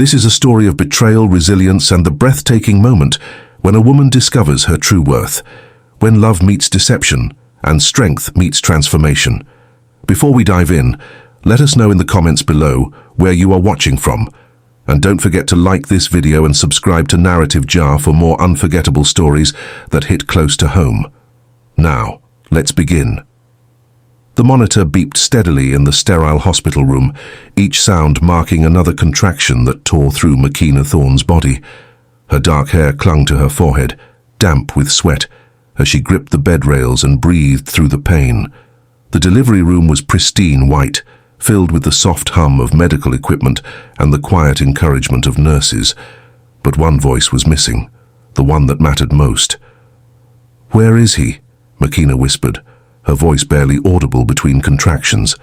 This is a story of betrayal, resilience, and the breathtaking moment when a woman discovers her true worth, when love meets deception and strength meets transformation. Before we dive in, let us know in the comments below where you are watching from. And don't forget to like this video and subscribe to Narrative Jar for more unforgettable stories that hit close to home. Now, let's begin. The monitor beeped steadily in the sterile hospital room, each sound marking another contraction that tore through Makena Thorne's body. Her dark hair clung to her forehead, damp with sweat, as she gripped the bed rails and breathed through the pain. The delivery room was pristine white, filled with the soft hum of medical equipment and the quiet encouragement of nurses. But one voice was missing, the one that mattered most. "Where is he?" Makena whispered, her voice barely audible between contractions.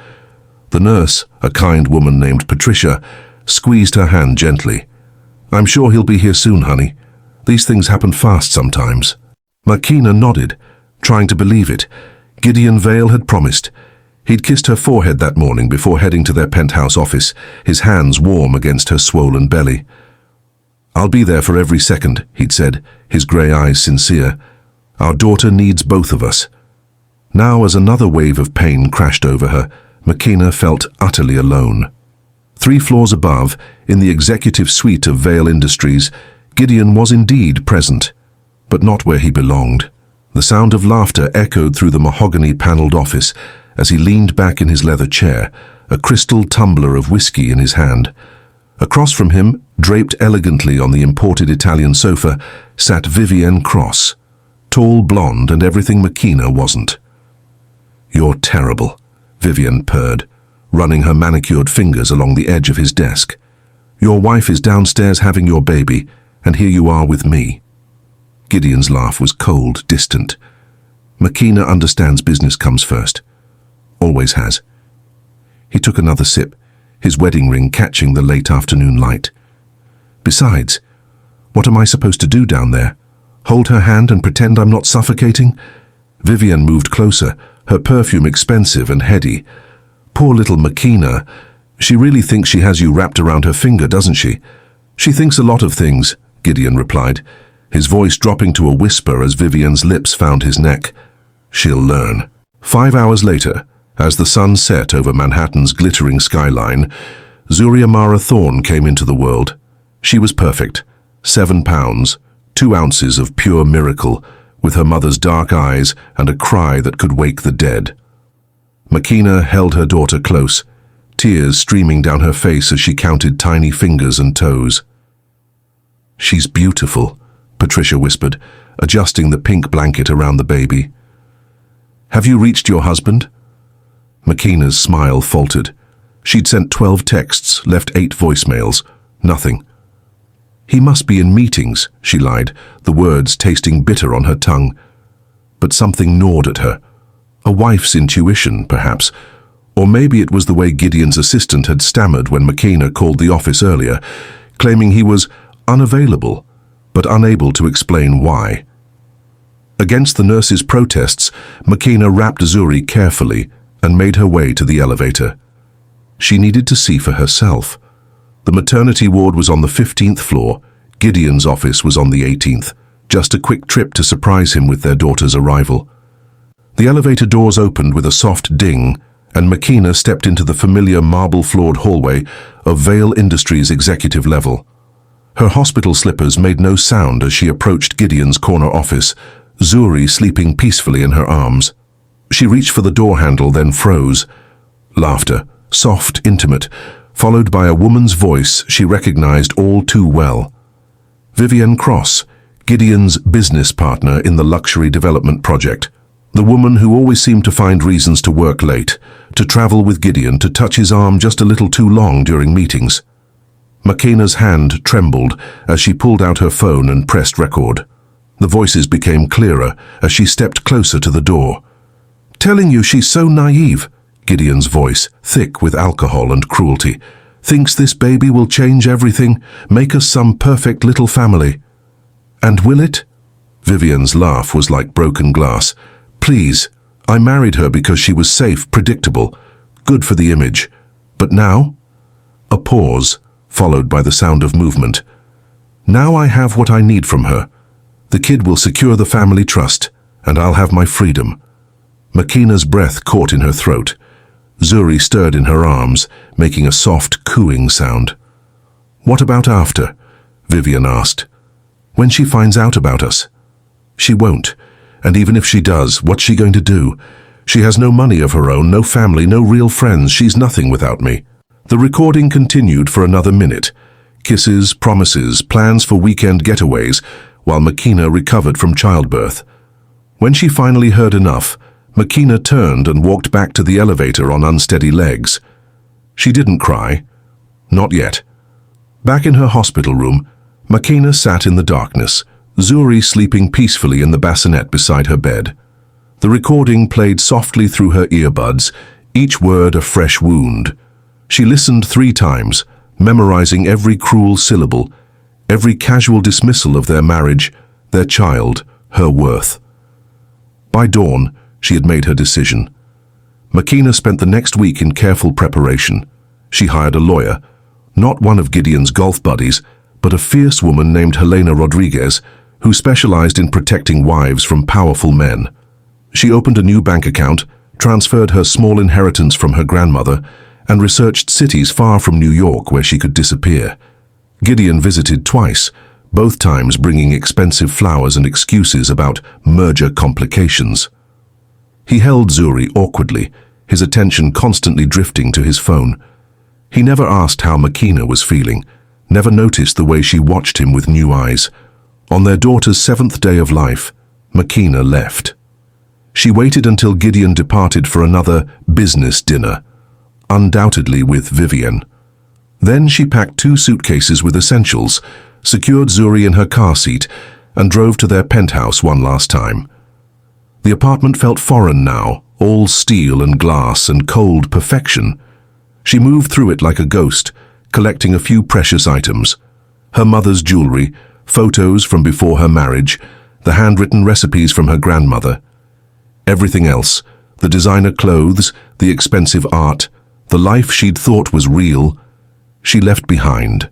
The nurse, a kind woman named Patricia, squeezed her hand gently. "I'm sure he'll be here soon, honey. These things happen fast sometimes." Makena nodded, trying to believe it. Gideon Vale had promised. He'd kissed her forehead that morning before heading to their penthouse office, his hands warm against her swollen belly. "I'll be there for every second," he'd said, his grey eyes sincere. "Our daughter needs both of us." Now, as another wave of pain crashed over her, Makena felt utterly alone. 3 floors above, in the executive suite of Vale Industries, Gideon was indeed present, but not where he belonged. The sound of laughter echoed through the mahogany-paneled office as he leaned back in his leather chair, a crystal tumbler of whiskey in his hand. Across from him, draped elegantly on the imported Italian sofa, sat Vivienne Cross, tall, blonde, and everything Makena wasn't. "You're terrible," Vivienne purred, running her manicured fingers along the edge of his desk. "Your wife is downstairs having your baby, and here you are with me." Gideon's laugh was cold, distant. "Makena understands business comes first. Always has." He took another sip, his wedding ring catching the late afternoon light. "Besides, what am I supposed to do down there? Hold her hand and pretend I'm not suffocating?" Vivienne moved closer, her perfume expensive and heady. "Poor little Makena. She really thinks she has you wrapped around her finger, doesn't she?" "She thinks a lot of things," Gideon replied, his voice dropping to a whisper as Vivienne's lips found his neck. "She'll learn." 5 hours later, as the sun set over Manhattan's glittering skyline, Makena Thorne came into the world. She was perfect. 7 pounds, 2 ounces of pure miracle, with her mother's dark eyes and a cry that could wake the dead. Makena held her daughter close, tears streaming down her face as she counted tiny fingers and toes. "She's beautiful," Patricia whispered, adjusting the pink blanket around the baby. "Have you reached your husband?" Makena's smile faltered. She'd sent 12 texts, left 8 voicemails. Nothing. "He must be in meetings," she lied, the words tasting bitter on her tongue. But something gnawed at her. A wife's intuition, perhaps. Or maybe it was the way Gideon's assistant had stammered when Makena called the office earlier, claiming he was unavailable, but unable to explain why. Against the nurse's protests, Makena wrapped Zuri carefully and made her way to the elevator. She needed to see for herself. The maternity ward was on the 15th floor. Gideon's office was on the 18th, just a quick trip to surprise him with their daughter's arrival. The elevator doors opened with a soft ding, and Makena stepped into the familiar marble-floored hallway of Vale Industries' executive level. Her hospital slippers made no sound as she approached Gideon's corner office, Zuri sleeping peacefully in her arms. She reached for the door handle, then froze. Laughter, soft, intimate, followed by a woman's voice she recognized all too well. Vivienne Cross, Gideon's business partner in the luxury development project. The woman who always seemed to find reasons to work late, to travel with Gideon, to touch his arm just a little too long during meetings. Makena's hand trembled as she pulled out her phone and pressed record. The voices became clearer as she stepped closer to the door. "Telling you she's so naive," Gideon's voice, thick with alcohol and cruelty. "Thinks this baby will change everything, make us some perfect little family." "And will it?" Vivienne's laugh was like broken glass. "Please, I married her because she was safe, predictable, good for the image. But now?" A pause, followed by the sound of movement. Now I have what I need from her. The kid will secure the family trust, and I'll have my freedom. Makena's breath caught in her throat. Zuri stirred in her arms, making a soft, cooing sound. What about after? Vivian asked. When she finds out about us? She won't. And even if she does, what's she going to do? She has no money of her own, no family, no real friends. She's nothing without me. The recording continued for another minute. Kisses, promises, plans for weekend getaways, while Makena recovered from childbirth. When she finally heard enough, Makena turned and walked back to the elevator on unsteady legs. She didn't cry. Not yet. Back in her hospital room, Makena sat in the darkness, Zuri sleeping peacefully in the bassinet beside her bed. The recording played softly through her earbuds, each word a fresh wound. She listened 3 times, memorizing every cruel syllable, every casual dismissal of their marriage, their child, her worth. By dawn, she had made her decision. Makena spent the next week in careful preparation. She hired a lawyer, not one of Gideon's golf buddies, but a fierce woman named Helena Rodriguez, who specialized in protecting wives from powerful men. She opened a new bank account, transferred her small inheritance from her grandmother, and researched cities far from New York where she could disappear. Gideon visited twice, both times bringing expensive flowers and excuses about merger complications. He held Zuri awkwardly, his attention constantly drifting to his phone. He never asked how Makena was feeling, never noticed the way she watched him with new eyes. On their daughter's 7th day of life, Makena left. She waited until Gideon departed for another business dinner, undoubtedly with Vivian. Then she packed 2 suitcases with essentials, secured Zuri in her car seat, and drove to their penthouse one last time. The apartment felt foreign now, all steel and glass and cold perfection. She moved through it like a ghost, collecting a few precious items. Her mother's jewelry, photos from before her marriage, the handwritten recipes from her grandmother. Everything else, the designer clothes, the expensive art, the life she'd thought was real, she left behind.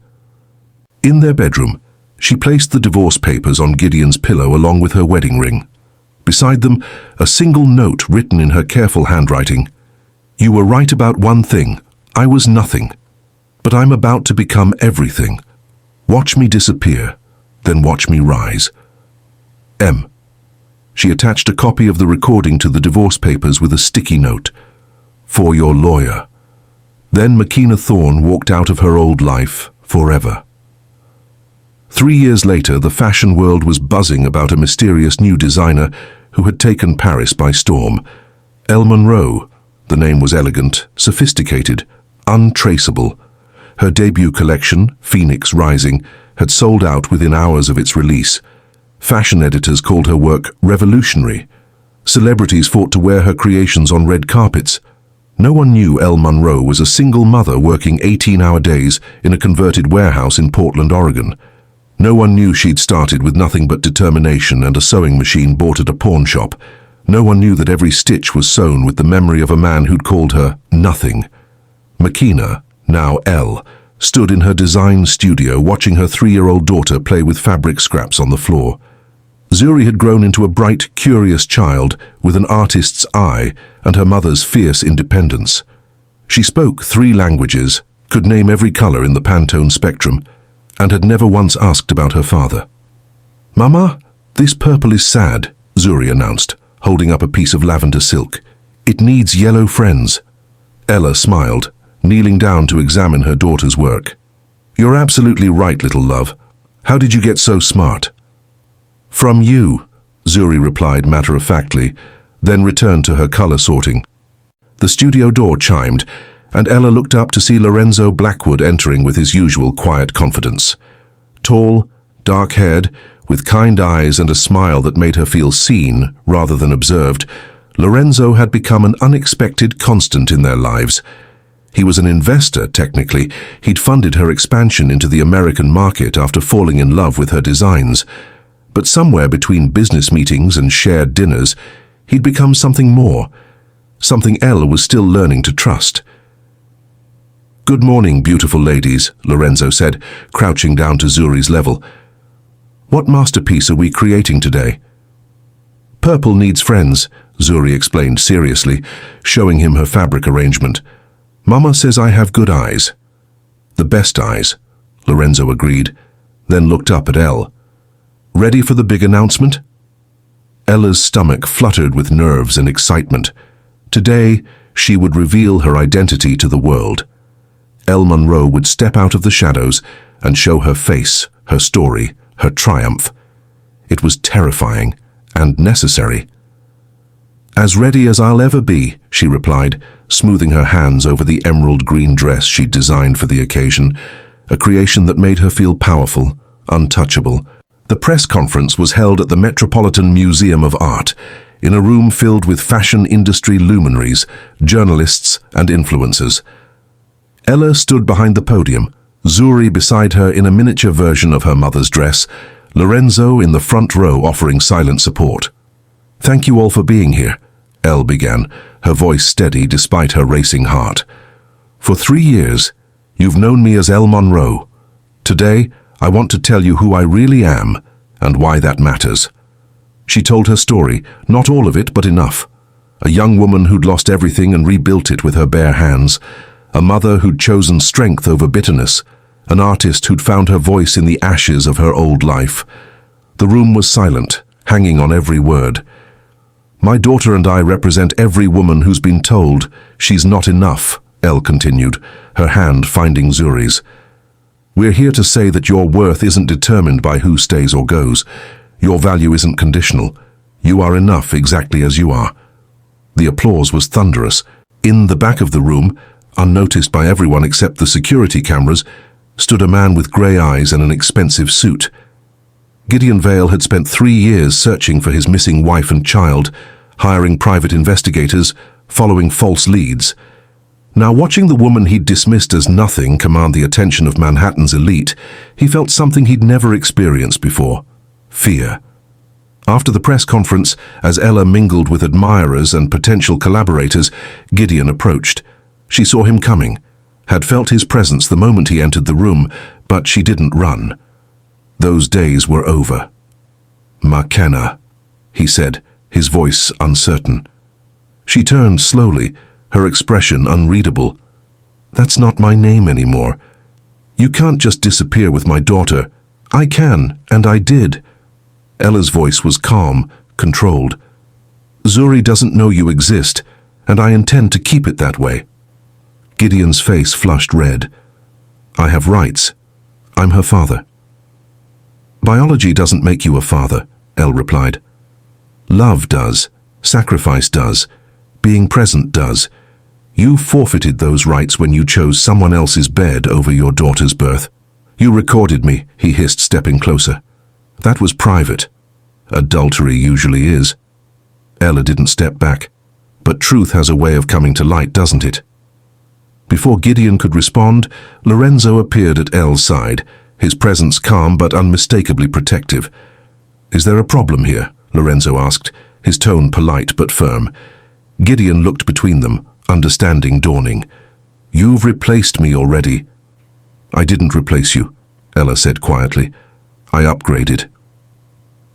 In their bedroom, she placed the divorce papers on Gideon's pillow along with her wedding ring. Beside them, a single note written in her careful handwriting. You were right about one thing. I was nothing. But I'm about to become everything. Watch me disappear, then watch me rise. M. She attached a copy of the recording to the divorce papers with a sticky note. For your lawyer. Then Makena Thorne walked out of her old life forever. 3 years later, the fashion world was buzzing about a mysterious new designer who had taken Paris by storm. Monroe. The name was elegant, sophisticated, untraceable. Her debut collection, Phoenix Rising, had sold out within hours of its release. Fashion editors called her work revolutionary. Celebrities fought to wear her creations on red carpets. No one knew Elle Monroe was a single mother working 18-hour days in a converted warehouse in Portland, Oregon. No one knew she'd started with nothing but determination and a sewing machine bought at a pawn shop. No one knew that every stitch was sewn with the memory of a man who'd called her nothing. Makena, now Elle, stood in her design studio watching her 3-year-old daughter play with fabric scraps on the floor. Zuri had grown into a bright, curious child with an artist's eye and her mother's fierce independence. She spoke 3 languages, could name every color in the Pantone spectrum, and had never once asked about her father. Mama, this purple is sad, Zuri announced, holding up a piece of lavender silk. It needs yellow friends. Ella smiled, kneeling down to examine her daughter's work. You're absolutely right, little love. How did you get so smart? From you, Zuri replied matter-of-factly, then returned to her color sorting. The studio door chimed, and Ella looked up to see Lorenzo Blackwood entering with his usual quiet confidence. Tall, dark-haired, with kind eyes and a smile that made her feel seen rather than observed, Lorenzo had become an unexpected constant in their lives. He was an investor, technically. He'd funded her expansion into the American market after falling in love with her designs. But somewhere between business meetings and shared dinners, he'd become something more, something Elle was still learning to trust. "Good morning, beautiful ladies," Lorenzo said, crouching down to Zuri's level. "What masterpiece are we creating today?" "Purple needs friends," Zuri explained seriously, showing him her fabric arrangement. "Mama says I have good eyes." "The best eyes," Lorenzo agreed, then looked up at Elle. "Ready for the big announcement?" Ella's stomach fluttered with nerves and excitement. Today, she would reveal her identity to the world. Elle Monroe would step out of the shadows and show her face, her story, her triumph. It was terrifying and necessary. "As ready as I'll ever be," she replied, smoothing her hands over the emerald green dress she'd designed for the occasion, a creation that made her feel powerful, untouchable. The press conference was held at the Metropolitan Museum of Art, in a room filled with fashion industry luminaries, journalists, and influencers. Ella stood behind the podium, Zuri beside her in a miniature version of her mother's dress, Lorenzo in the front row offering silent support. "Thank you all for being here," Elle began, her voice steady despite her racing heart. "For 3 years, you've known me as Elle Monroe. Today, I want to tell you who I really am and why that matters." She told her story, not all of it, but enough. A young woman who'd lost everything and rebuilt it with her bare hands, a mother who'd chosen strength over bitterness, an artist who'd found her voice in the ashes of her old life. The room was silent, hanging on every word. "My daughter and I represent every woman who's been told she's not enough," Elle continued, her hand finding Zuri's. "We're here to say that your worth isn't determined by who stays or goes. Your value isn't conditional. You are enough exactly as you are." The applause was thunderous. In the back of the room, unnoticed by everyone except the security cameras, stood a man with grey eyes and an expensive suit. Gideon Vale had spent 3 years searching for his missing wife and child, hiring private investigators, following false leads. Now, watching the woman he'd dismissed as nothing command the attention of Manhattan's elite, he felt something he'd never experienced before: fear. After the press conference, as Ella mingled with admirers and potential collaborators, Gideon approached. She saw him coming, had felt his presence the moment he entered the room, but she didn't run. Those days were over. "Makena," he said, his voice uncertain. She turned slowly, her expression unreadable. "That's not my name anymore. You can't just disappear with my daughter." "I can, and I did." Ella's voice was calm, controlled. "Zuri doesn't know you exist, and I intend to keep it that way." Gideon's face flushed red. "I have rights. I'm her father." "Biology doesn't make you a father," Elle replied. "Love does. Sacrifice does. Being present does. You forfeited those rights when you chose someone else's bed over your daughter's birth." "You recorded me," he hissed, stepping closer. "That was private. Adultery usually is." Ella didn't step back. "But truth has a way of coming to light, doesn't it?" Before Gideon could respond, Lorenzo appeared at Elle's side, his presence calm but unmistakably protective. "Is there a problem here?" Lorenzo asked, his tone polite but firm. Gideon looked between them, understanding dawning. "You've replaced me already." "I didn't replace you," Ella said quietly. "I upgraded."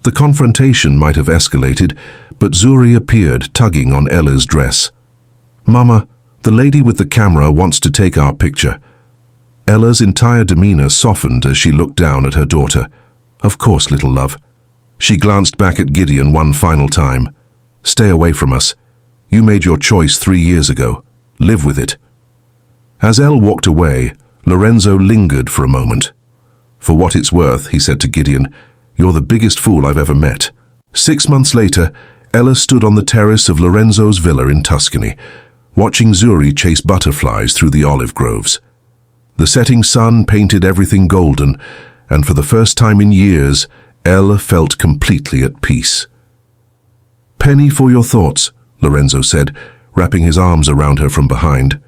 The confrontation might have escalated, but Zuri appeared, tugging on Ella's dress. "Mama, the lady with the camera wants to take our picture." Ella's entire demeanor softened as she looked down at her daughter. "Of course, little love." She glanced back at Gideon one final time. "Stay away from us. You made your choice 3 years ago. Live with it." As Elle walked away, Lorenzo lingered for a moment. "For what it's worth," he said to Gideon, "you're the biggest fool I've ever met." 6 months later, Ella stood on the terrace of Lorenzo's villa in Tuscany, watching Zuri chase butterflies through the olive groves. The setting sun painted everything golden, and for the first time in years, Ella felt completely at peace. "Penny for your thoughts," Lorenzo said, wrapping his arms around her from behind.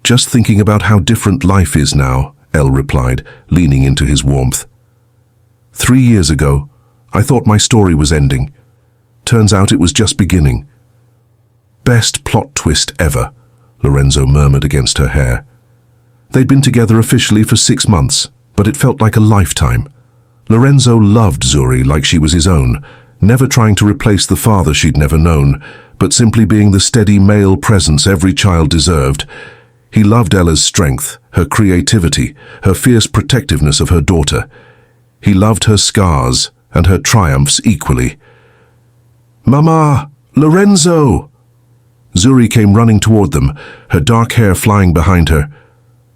"Just thinking about how different life is now," Elle replied, leaning into his warmth. 3 years ago, I thought my story was ending. Turns out it was just beginning." "Best plot twist ever," Lorenzo murmured against her hair. They'd been together officially for 6 months, but it felt like a lifetime. Lorenzo loved Zuri like she was his own, never trying to replace the father she'd never known, but simply being the steady male presence every child deserved. He loved Ella's strength, her creativity, her fierce protectiveness of her daughter. He loved her scars and her triumphs equally. "Mama! Lorenzo!" Zuri came running toward them, her dark hair flying behind her.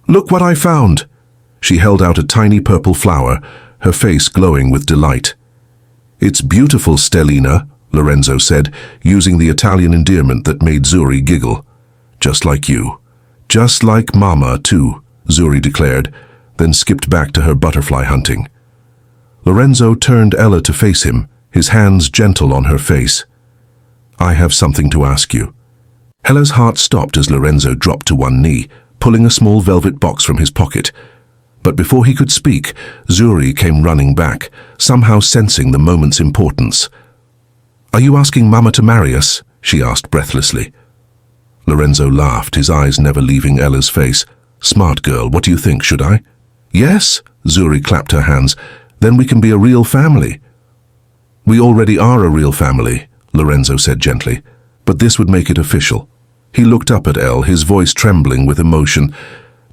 "Look what I found!" She held out a tiny purple flower, her face glowing with delight. "It's beautiful, Stellina," Lorenzo said, using the Italian endearment that made Zuri giggle. "Just like you. Just like Mama, too," Zuri declared, then skipped back to her butterfly hunting. Lorenzo turned Ella to face him, his hands gentle on her face. "I have something to ask you." Ella's heart stopped as Lorenzo dropped to one knee, pulling a small velvet box from his pocket. But before he could speak, Zuri came running back, somehow sensing the moment's importance. "Are you asking Mama to marry us?" she asked breathlessly. Lorenzo laughed, his eyes never leaving Ella's face. "Smart girl, what do you think, should I?" "Yes," Zuri clapped her hands. "Then we can be a real family." "We already are a real family," Lorenzo said gently, "but this would make it official." He looked up at Elle, his voice trembling with emotion.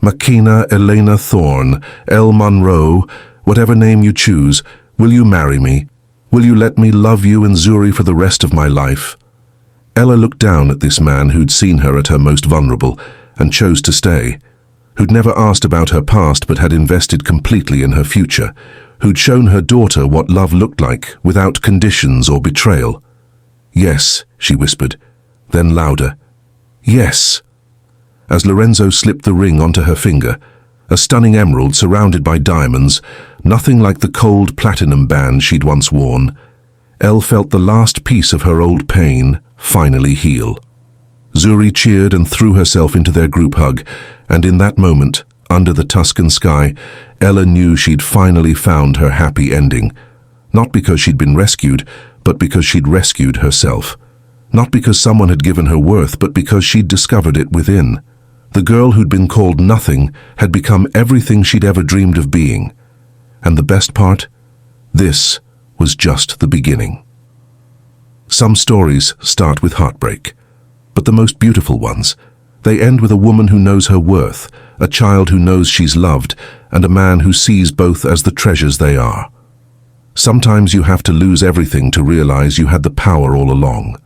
"Makena Elena Thorne, Elle Monroe, whatever name you choose, will you marry me? Will you let me love you and Zuri for the rest of my life?" Ella looked down at this man who'd seen her at her most vulnerable and chose to stay, who'd never asked about her past but had invested completely in her future, who'd shown her daughter what love looked like without conditions or betrayal. "Yes," she whispered, then louder, "Yes." As Lorenzo slipped the ring onto her finger, a stunning emerald surrounded by diamonds, nothing like the cold platinum band she'd once worn, Elle felt the last piece of her old pain finally heal. Zuri cheered and threw herself into their group hug, and in that moment, under the Tuscan sky, Ella knew she'd finally found her happy ending. Not because she'd been rescued, but because she'd rescued herself. Not because someone had given her worth, but because she'd discovered it within. The girl who'd been called nothing had become everything she'd ever dreamed of being. And the best part? This was just the beginning. Some stories start with heartbreak, but the most beautiful ones, they end with a woman who knows her worth, a child who knows she's loved, and a man who sees both as the treasures they are. Sometimes you have to lose everything to realize you had the power all along.